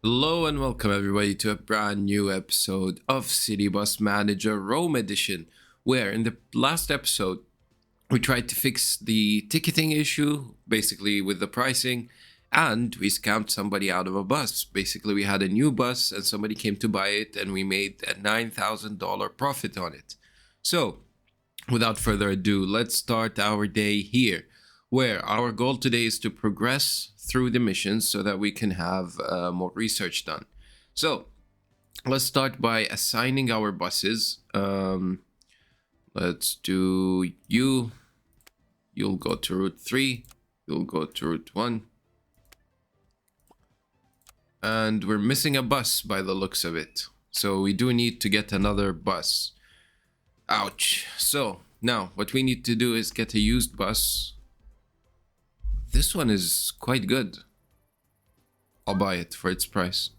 Hello and welcome everybody to a brand new episode of City Bus Manager Rome Edition, where in the last episode we tried to fix the ticketing issue, basically with the pricing, and we scammed somebody out of a bus. Basically, we had a new bus and somebody came to buy it and we made a $9,000 profit on it. So, without further ado, let's start our day here, where our goal today is to progress through the missions so that we can have more research done. So let's start by assigning our buses. Let's do you. You'll go to route 3. You'll go to route 1. And we're missing a bus by the looks of it. So we do need to get another bus. Ouch. So now what we need to do is get a used bus. This one is quite good. I'll buy it for its price.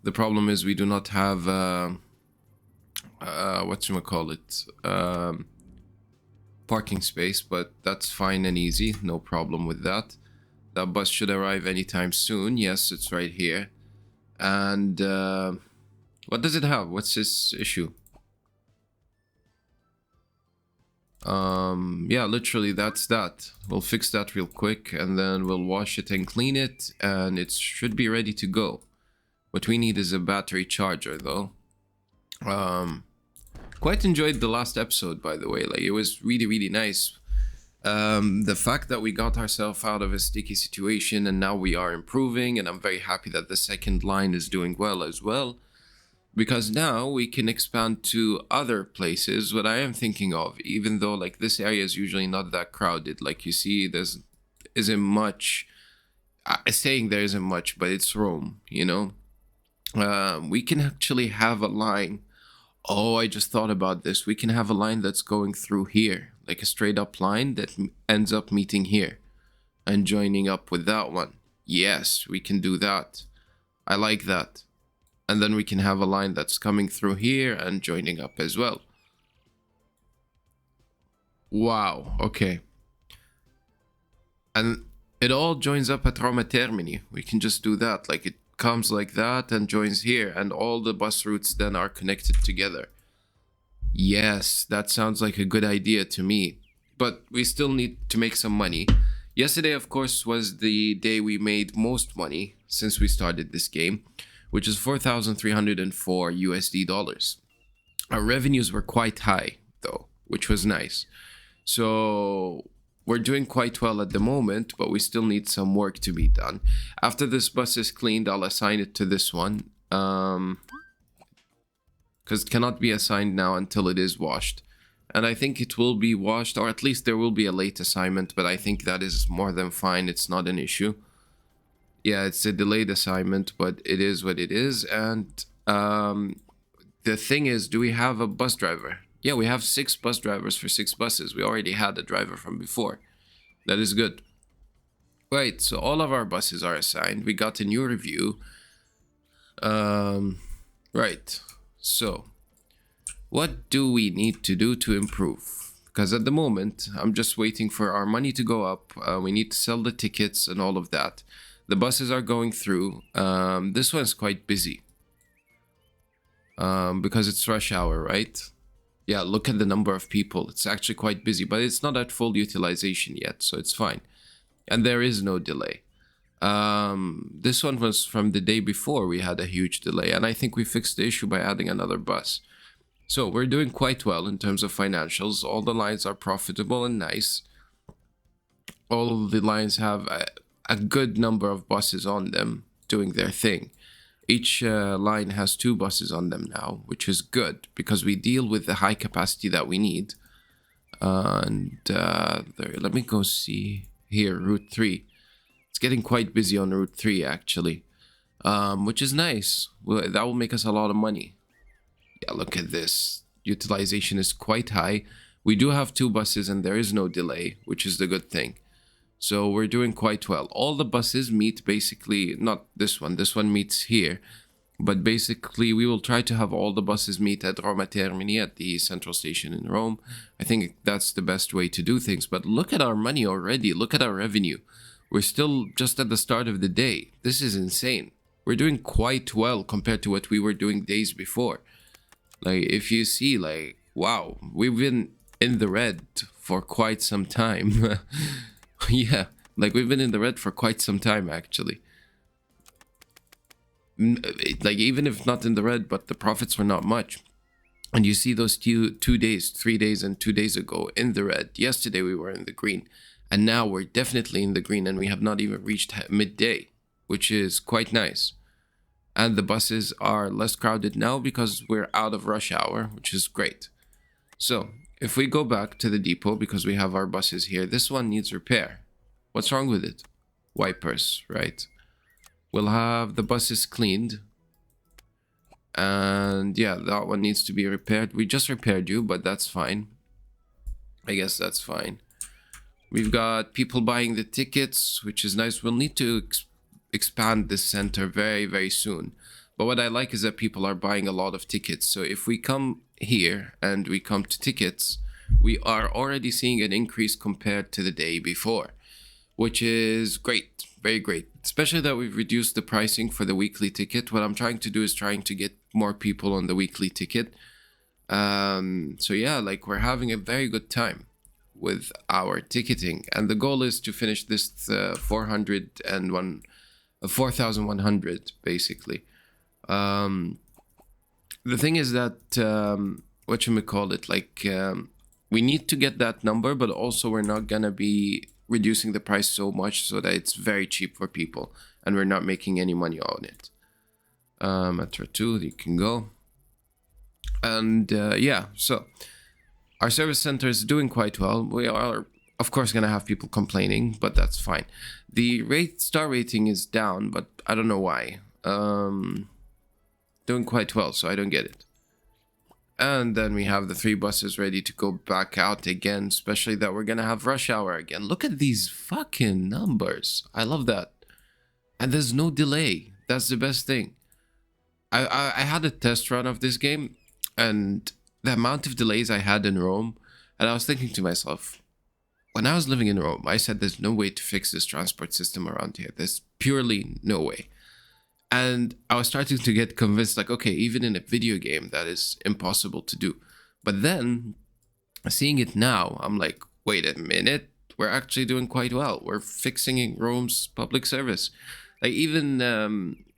The problem is we do not have parking space, but that's fine and easy. No problem with that. That bus should arrive anytime soon. Yes, it's right here. And what does it have? What's this issue? Yeah, literally that's that. We'll fix that real quick and then we'll wash it and clean it and it should be ready to go. What we need is a battery charger though. Quite enjoyed the last episode, by the way. Like, it was really nice. The fact that we got ourselves out of a sticky situation and now we are improving, and I'm very happy that the second line is doing well as well. Because now we can expand to other places. What I am thinking of, even though like this area is usually not that crowded, like you see, isn't much. Saying there isn't much, but it's Rome, you know. We can actually have a line. Oh, I just thought about this. We can have a line that's going through here, like a straight up line that ends up meeting here, and joining up with that one. Yes, we can do that. I like that. And then we can have a line that's coming through here and joining up as well. Wow, okay. And it all joins up at Roma Termini. We can just do that. Like, it comes like that and joins here. And all the bus routes then are connected together. Yes, that sounds like a good idea to me. But we still need to make some money. Yesterday, of course, was the day we made most money since we started this game, which is 4,304 USD dollars. Our revenues were quite high, though, which was nice. So we're doing quite well at the moment, but we still need some work to be done. After this bus is cleaned, I'll assign it to this one. Because it cannot be assigned now until it is washed. And I think it will be washed, or at least there will be a late assignment, but I think that is more than fine. It's not an issue. Yeah, it's a delayed assignment, but it is what it is. And the thing is, do we have a bus driver? Yeah, we have 6 bus drivers for 6 buses. We already had a driver from before. That is good. Right, so all of our buses are assigned. We got a new review. Right, so what do we need to do to improve? Because at the moment, I'm just waiting for our money to go up. We need to sell the tickets and all of that. The buses are going through. This one's quite busy. Because it's rush hour, right? Yeah, look at the number of people. It's actually quite busy, but it's not at full utilization yet, so it's fine. And there is no delay. This one was from the day before we had a huge delay, and I think we fixed the issue by adding another bus. So we're doing quite well in terms of financials. All the lines are profitable and nice. All the lines have a good number of buses on them doing their thing. Each line has 2 buses on them now, which is good because we deal with the high capacity that we need. Let me go see here, Route 3. It's getting quite busy on Route 3 actually, which is nice. Well, that will make us a lot of money. Yeah, look at this. Utilization is quite high. We do have 2 buses and there is no delay, which is the good thing. So we're doing quite well. All the buses meet basically, not this one meets here, but basically we will try to have all the buses meet at Roma Termini at the central station in Rome. I think that's the best way to do things. But look at our money already. Look at our revenue. We're still just at the start of the day. This is insane. we're doing quite well compared to what we were doing days before. Like, if you see, like, wow, we've been in the red for quite some time. Yeah, like, we've been in the red for quite some time, actually. Like, even if not in the red, but the profits were not much. And you see those 2 days, 3 days, and 2 days ago in the red. Yesterday we were in the green. And now we're definitely in the green, and we have not even reached midday, which is quite nice. And the buses are less crowded now because we're out of rush hour, which is great. So if we go back to the depot, because we have our buses here, this one needs repair. What's wrong with it? Wipers, right? We'll have the buses cleaned. And yeah, that one needs to be repaired. We just repaired you, but that's fine. I guess that's fine. We've got people buying the tickets, which is nice. We'll need to expand this center very, very soon. But what I like is that people are buying a lot of tickets. So if we come here and we come to tickets, we are already seeing an increase compared to the day before, which is great, very great. Especially that we've reduced the pricing for the weekly ticket. What I'm trying to do is trying to get more people on the weekly ticket. So yeah, like, we're having a very good time with our ticketing, and the goal is to finish this 4,100 basically. The thing is that whatchamacallit, like, we need to get that number, but also we're not gonna be reducing the price so much so that it's very cheap for people and we're not making any money on it. Metro 2, you can go. And yeah, so our service center is doing quite well. We are, of course, gonna have people complaining, but that's fine. The star rating is down, but I don't know why. Doing quite well, so I don't get it. And then we have the 3 buses ready to go back out again, especially that we're gonna have rush hour again. Look at these fucking numbers. I love that. And there's no delay. That's the best thing. I had a test run of this game, and the amount of delays I had in Rome, and I was thinking to myself, when I was living in Rome, I said there's no way to fix this transport system around here. There's purely no way. And I was starting to get convinced, like, okay, even in a video game, that is impossible to do. But then, seeing it now, I'm like, wait a minute, we're actually doing quite well. We're fixing Rome's public service. Like, even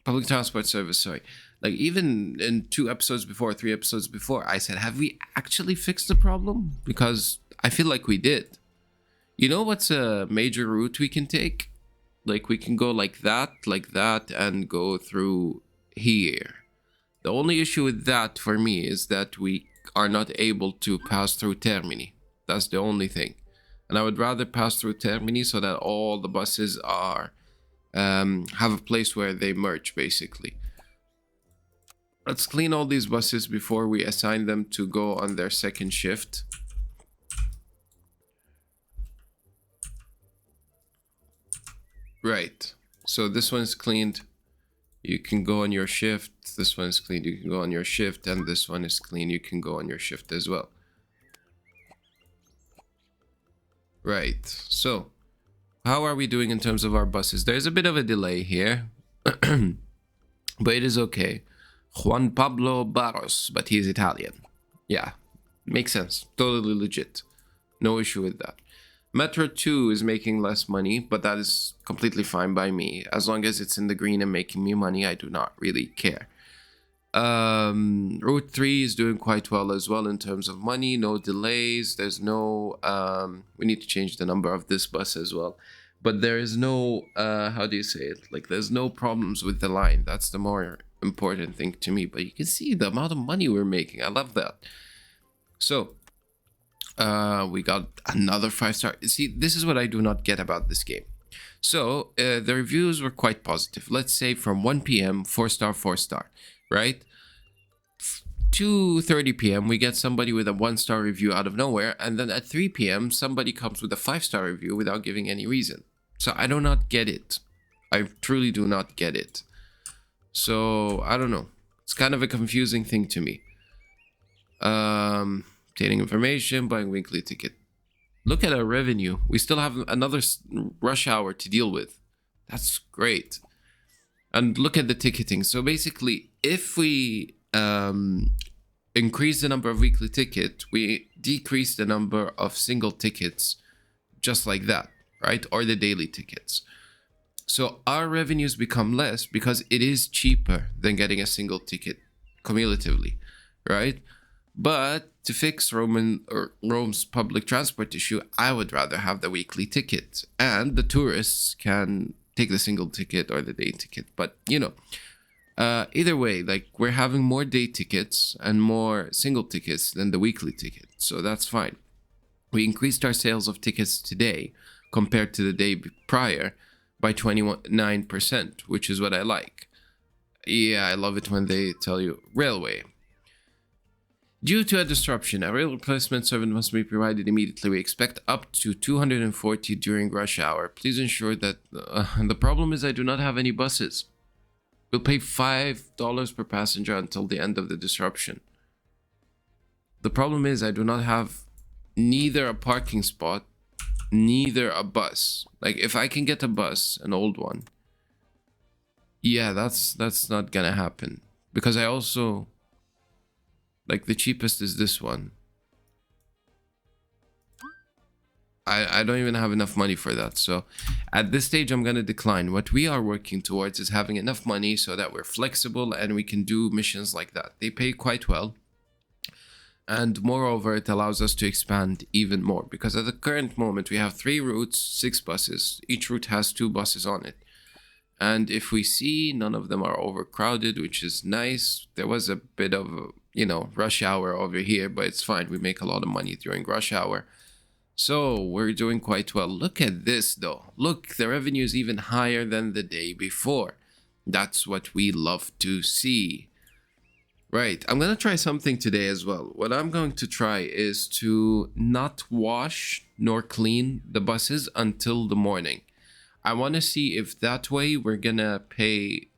public transport service, sorry. Like, even in 2 episodes before, 3 episodes before, I said, have we actually fixed the problem? Because I feel like we did. You know what's a major route we can take? Like, we can go like that, and go through here. The only issue with that for me is that we are not able to pass through Termini. That's the only thing. And I would rather pass through Termini so that all the buses are have a place where they merge, basically. Let's clean all these buses before we assign them to go on their second shift. Right. So this one's cleaned. You can go on your shift. This one is clean. You can go on your shift. And this one is clean. You can go on your shift as well. Right. So, how are we doing in terms of our buses? There's a bit of a delay here. But it is okay. Juan Pablo Barros, but he's Italian. Yeah. Makes sense. Totally legit. No issue with that. Metro 2 is making less money, but that is completely fine by me. As long as it's in the green and making me money, I do not really care. Route 3 is doing quite well as well in terms of money. No delays. There's no... we need to change the number of this bus as well. But there is no... how do you say it? Like, there's no problems with the line. That's the more important thing to me. But you can see the amount of money we're making. I love that. So... we got another 5-star. See, this is what I do not get about this game. So, the reviews were quite positive. Let's say from 1 p.m., 4-star, 4-star, right? 2:30 p.m., we get somebody with a 1-star review out of nowhere. And then at 3 p.m., somebody comes with a 5-star review without giving any reason. So, I do not get it. I truly do not get it. So, I don't know. It's kind of a confusing thing to me. Obtaining information, buying weekly ticket. Look at our revenue. We still have another rush hour to deal with. That's great. And look at the ticketing. So basically, if we increase the number of weekly tickets, we decrease the number of single tickets just like that, right? Or the daily tickets. So our revenues become less because it is cheaper than getting a single ticket cumulatively, right? But to fix Rome's public transport issue, I would rather have the weekly ticket, and the tourists can take the single ticket or the day ticket. But either way, like, we're having more day tickets and more single tickets than the weekly ticket, so that's fine. We increased our sales of tickets today compared to the day prior by 29%, which is what I like. Yeah, I love it when they tell you railway. Due to a disruption, a rail replacement service must be provided immediately. We expect up to 240 during rush hour. Please ensure that... the problem is I do not have any buses. We'll pay $5 per passenger until the end of the disruption. The problem is I do not have neither a parking spot, neither a bus. Like, if I can get a bus, an old one, yeah, that's not gonna happen. Because I also... like, the cheapest is this one. I don't even have enough money for that. So at this stage, I'm going to decline. What we are working towards is having enough money so that we're flexible and we can do missions like that. They pay quite well. And moreover, it allows us to expand even more. Because at the current moment, we have 3 routes, 6 buses. Each route has 2 buses on it. And if we see, none of them are overcrowded, which is nice. There was a bit of, rush hour over here, but it's fine. We make a lot of money during rush hour. So we're doing quite well. Look at this, though. Look, the revenue is even higher than the day before. That's what we love to see. Right, I'm going to try something today as well. What I'm going to try is to not wash nor clean the buses until the morning. I want to see if that way we're going to pay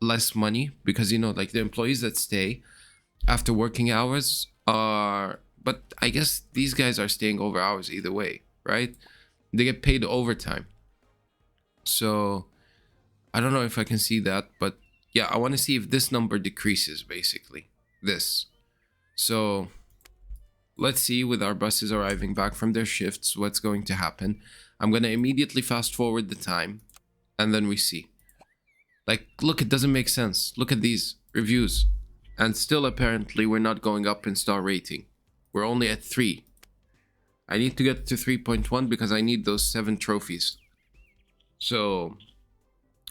less money. Because, like, the employees that stay after working hours are... but I guess these guys are staying over hours either way, right? They get paid overtime. So I don't know if I can see that, but yeah, I want to see if this number decreases, basically. This. So let's see, with our buses arriving back from their shifts, what's going to happen. I'm going to immediately fast forward the time, and then we see. Like, look, it doesn't make sense. Look at these reviews. And still, apparently, we're not going up in star rating. We're only at 3. I need to get to 3.1 because I need those 7 trophies. So,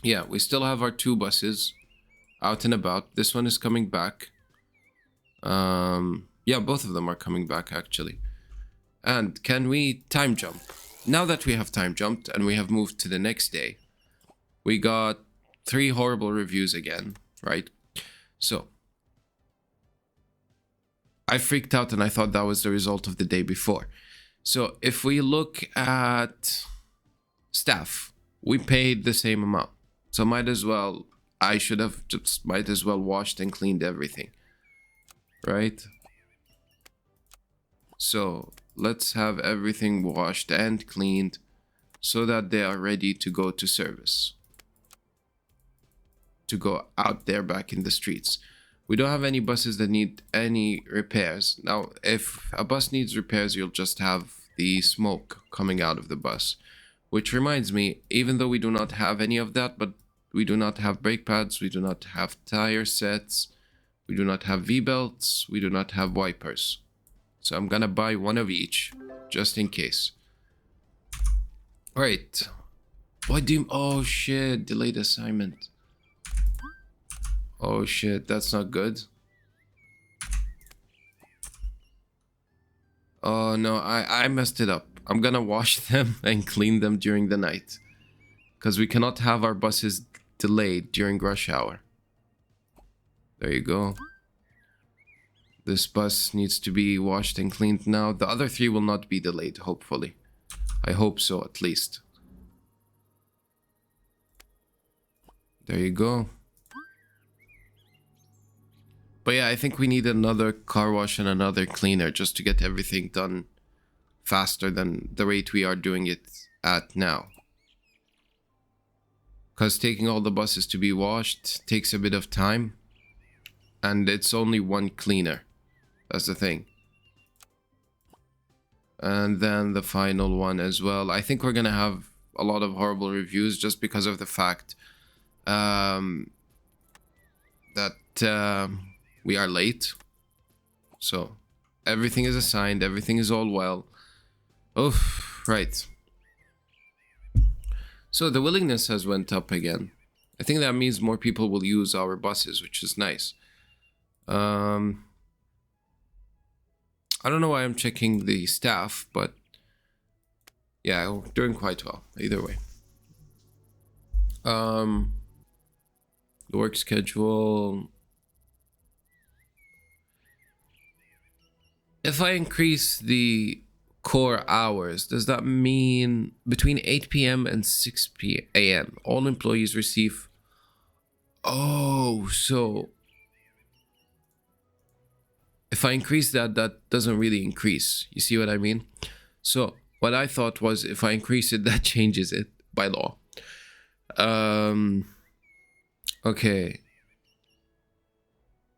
yeah, we still have our 2 buses out and about. This one is coming back. Yeah, both of them are coming back, actually. And can we time jump? Now that we have time jumped and we have moved to the next day, we got 3 horrible reviews again, right? So I freaked out and I thought that was the result of the day before. So if we look at staff, we paid the same amount. So might as well washed and cleaned everything, right? So let's have everything washed and cleaned so that they are ready to go to service, to go out there back in the streets. We don't have any buses that need any repairs. Now, if a bus needs repairs, you'll just have the smoke coming out of the bus. Which reminds me, even though we do not have any of that, but we do not have brake pads, we do not have tire sets, we do not have V-belts, we do not have wipers. So I'm gonna buy 1 of each, just in case. Right. What do you... oh shit, delayed assignment. Oh shit, that's not good. Oh no, I messed it up. I'm gonna wash them and clean them during the night. Because we cannot have our buses delayed during rush hour. There you go. This bus needs to be washed and cleaned now. The other 3 will not be delayed, hopefully. I hope so, at least. There you go. But yeah, I think we need another car wash and another cleaner just to get everything done faster than the rate we are doing it at now. Because taking all the buses to be washed takes a bit of time. And it's only one cleaner. That's the thing. And then the final one as well. I think we're gonna have a lot of horrible reviews just because of the fact that we are late. So everything is assigned, everything is all well. Oh, right. So the willingness has went up again. I think that means more people will use our buses, which is nice. I don't know why I'm checking the staff, but yeah, we're doing quite well either way. The work schedule. If I increase the core hours, does that mean between 8 p.m. and 6 a.m. all employees receive? Oh, so if I increase that, that doesn't really increase. You see what I mean? So what I thought was if I increase it, that changes it by law. Okay.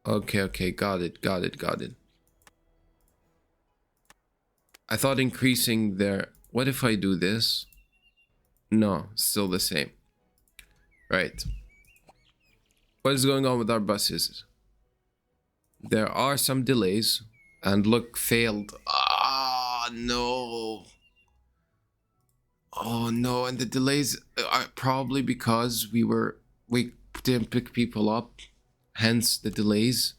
Okay, got it. I thought increasing their... What if I do this? No, still the same. Right. What is going on with our buses? There are some delays. And look, failed. Ah, no. Oh, no. And the delays are probably because we didn't pick people up. Hence the delays.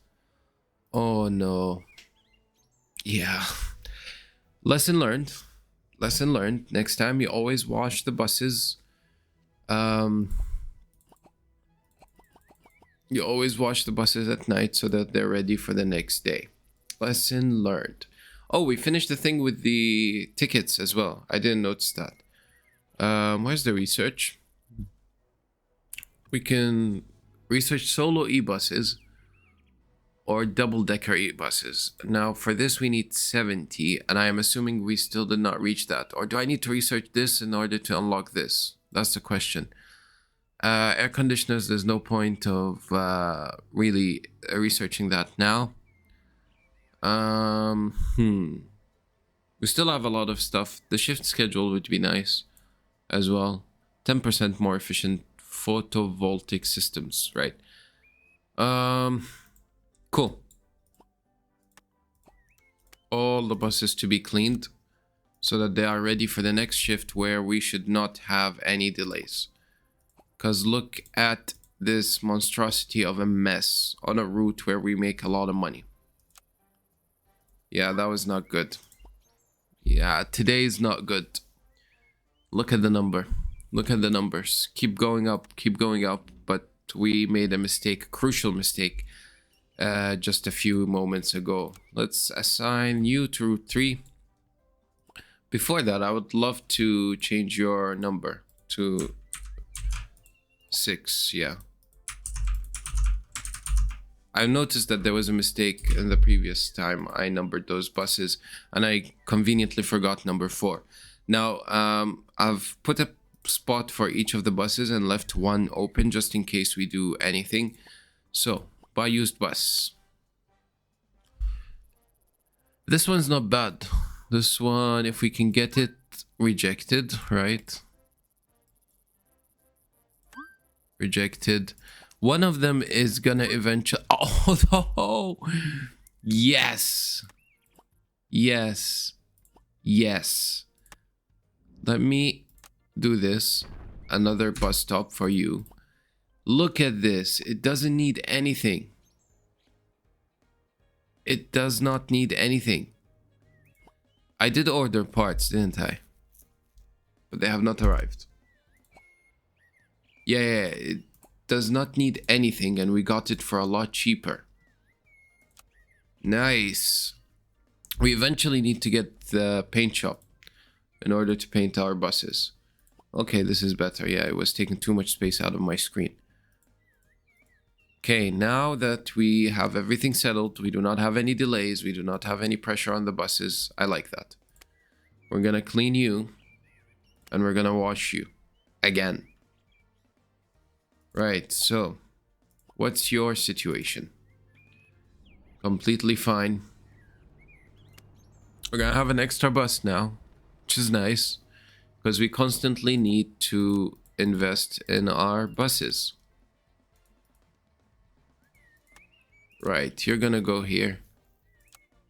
Oh, no. Yeah. Lesson learned. Lesson learned. Next time you always wash the buses. You always wash the buses at night so that they're ready for the next day. Lesson learned. Oh, we finished the thing with the tickets as well. I didn't notice that. Where's the research? We can research solo e-buses or double-decker e-buses. Now, for this, we need 70, and I am assuming we still did not reach that. Or do I need to research this in order to unlock this? That's the question. Air conditioners, there's no point of really researching that now. We still have a lot of stuff. The shift schedule would be nice as well. 10% more efficient photovoltaic systems, right? Cool. All the buses to be cleaned so that they are ready for the next shift where we should not have any delays. Because look at this monstrosity of a mess on a route where we make a lot of money. Yeah, that was not good. Yeah, today is not good. Look at the number. Look at the numbers. Keep going up, but we made a mistake, a crucial mistake, just a few moments ago. Let's assign you to route 3. Before that, I would love to change your number to 6, yeah. I noticed that there was a mistake in the previous time I numbered those buses, and I conveniently forgot number 4. Now, I've put a spot for each of the buses and left one open just in case we do anything. So, buy used bus. This one's not bad. This one, if we can get it rejected, right? Rejected. One of them is gonna eventually... Oh, no! Yes! Yes. Yes. Let me do this. Another bus stop for you. Look at this. It doesn't need anything. It does not need anything. I did order parts, didn't I? But they have not arrived. Yeah, it does not need anything, and we got it for a lot cheaper. Nice. We eventually need to get the paint shop in order to paint our buses. Okay, this is better. Yeah, it was taking too much space out of my screen. Okay, now that we have everything settled, we do not have any delays, we do not have any pressure on the buses. I like that. We're gonna clean you, and we're gonna wash you. Again. Right, so what's your situation? Completely fine. We're gonna have an extra bus now, which is nice because we constantly need to invest in our buses. Right, you're gonna go here.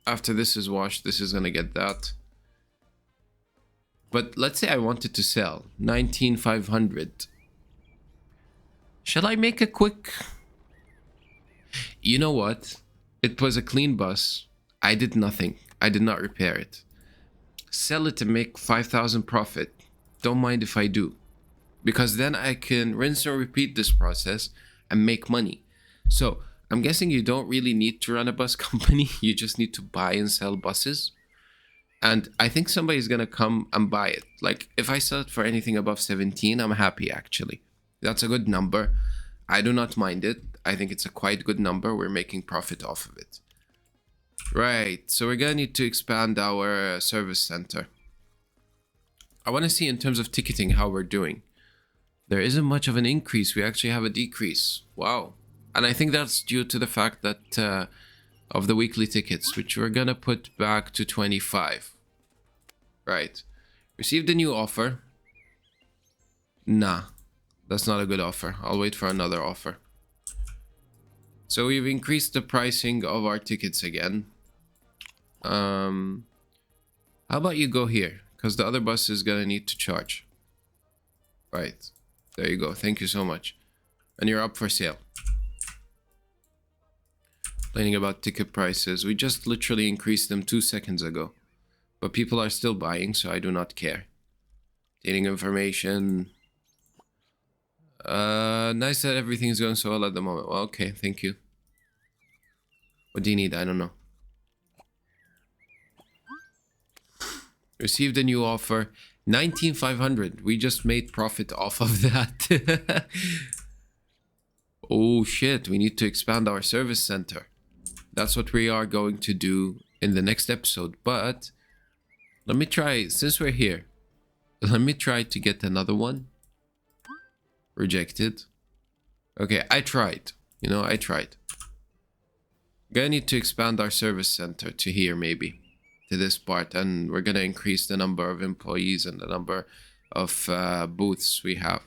After this is washed, this is gonna get that. But let's say I wanted to sell 19,500. Shall I make a quick... You know what? It was a clean bus. I did nothing. I did not repair it. Sell it and make 5,000 profit. Don't mind if I do. Because then I can rinse and repeat this process and make money. So I'm guessing you don't really need to run a bus company. You just need to buy and sell buses. And I think somebody's going to come and buy it. Like if I sell it for anything above 17, I'm happy actually. That's a good number. I do not mind it. I think it's a quite good number. We're making profit off of it. Right, so we're gonna need to expand our service center. I want to see in terms of ticketing how we're doing. There isn't much of an increase. We actually have a decrease. Wow. And I think that's due to the fact that of the weekly tickets, which we're gonna put back to 25. Right. Received a new offer. Nah, that's not a good offer. I'll wait for another offer. So we've increased the pricing of our tickets again. How about you go here? Because the other bus is gonna need to charge. Right. There you go. Thank you so much. And you're up for sale. Complaining about ticket prices. We just literally increased them 2 seconds ago. But people are still buying, so I do not care. Dating information. Nice that everything's going so well at the moment. Well, okay, thank you. What do you need? I don't know. Received a new offer. 19,500. We just made profit off of that. Oh shit, we need to expand our service center. That's what we are going to do in the next episode. But let me try, since we're here, let me try to get another one. Rejected. Okay, I tried. You know, I tried. Gonna need to expand our service center to here maybe. To this part, and we're gonna increase the number of employees and the number of booths we have.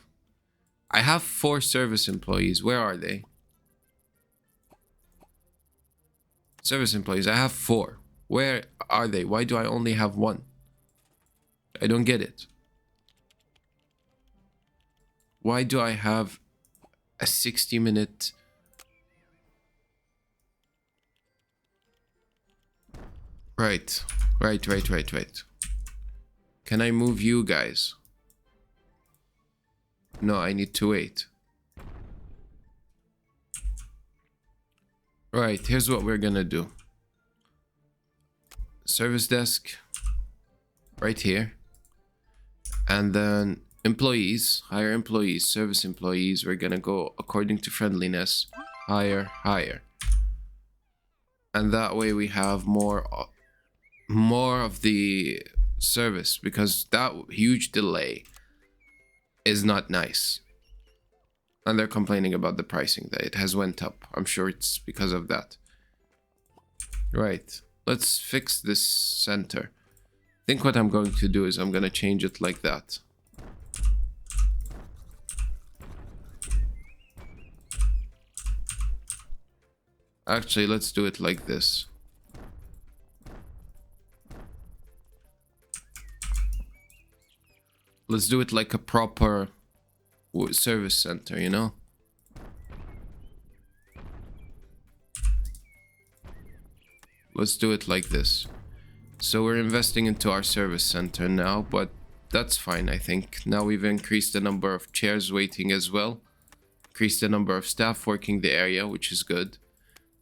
I have 4 service employees. Where are they? Service employees. I have 4. Where are they? Why do I only have 1? I don't get it. Why do I have a 60-minute... Right. Can I move you guys? No, I need to wait. Right, here's what we're gonna do. Service desk. Right here. And then employees. Hire employees. Service employees. We're gonna go according to friendliness. Hire. And that way we have more of the service, because that huge delay is not nice. And they're complaining about the pricing, that it has went up. I'm sure it's because of that. Right, let's fix this center. I think what I'm going to do is I'm going to change it like that. Actually, let's do it like this. Let's do it like a proper service center, you know? Let's do it like this. So we're investing into our service center now, but that's fine, I think. Now we've increased the number of chairs waiting as well. Increased the number of staff working the area, which is good.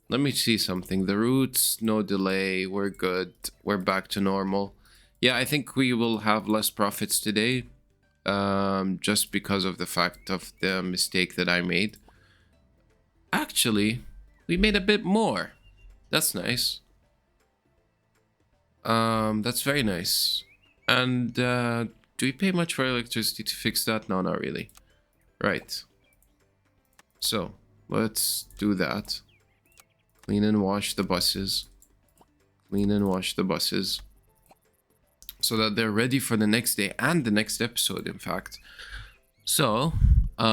Let me see something. The routes, no delay, we're good. We're back to normal. Yeah, I think we will have less profits today. Just because of the fact of the mistake that I made. Actually, we made a bit more. That's nice. That's very nice. And do we pay much for electricity to fix that? No, not really. Right. So let's do that. Clean and wash the buses. Clean and wash the buses. So that they're ready for the next day and the next episode, in fact. So, you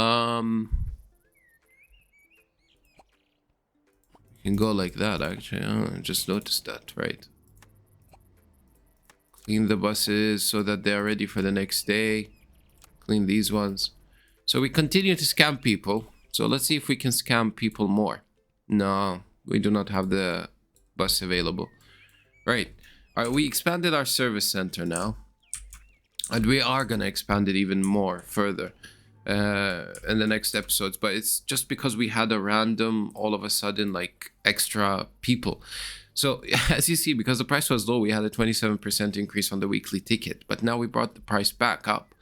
can go like that, actually. I just noticed that, right? Clean the buses so that they're ready for the next day. Clean these ones. So we continue to scam people. So let's see if we can scam people more. No, we do not have the bus available. Right. All right, we expanded our service center now. And we are going to expand it even more further in the next episodes. But it's just because we had a random, all of a sudden, like, extra people. So, as you see, because the price was low, we had a 27% increase on the weekly ticket. But now we brought the price back up.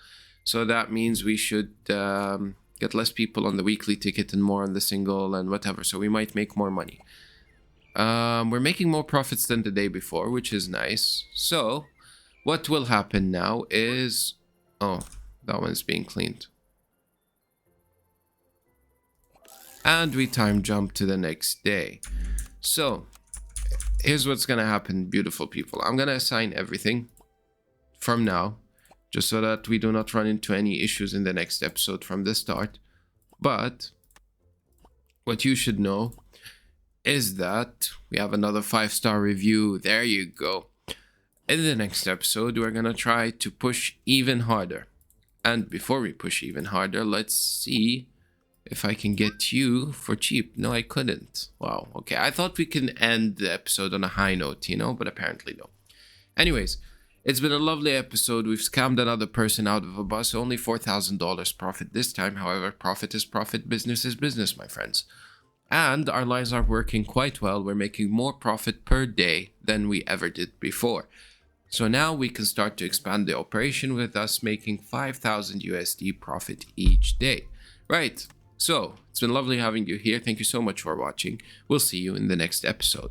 So that means we should get less people on the weekly ticket and more on the single and whatever. So we might make more money. We're making more profits than the day before, which is nice. So what will happen now is... Oh, that one's being cleaned. And we time jump to the next day. So here's what's going to happen, beautiful people. I'm going to assign everything from now, just so that we do not run into any issues in the next episode from the start. But what you should know is that we have another 5-star review. There you go. In the next episode, we're going to try to push even harder. And before we push even harder, let's see if I can get you for cheap. No, I couldn't. Wow. Okay, I thought we can end the episode on a high note, you know, but apparently no. Anyways, it's been a lovely episode. We've scammed another person out of a bus. Only $4,000 profit this time. However, profit is profit. Business is business, my friends. And our lines are working quite well. We're making more profit per day than we ever did before. So now we can start to expand the operation with us making 5,000 USD profit each day. Right. So it's been lovely having you here. Thank you so much for watching. We'll see you in the next episode.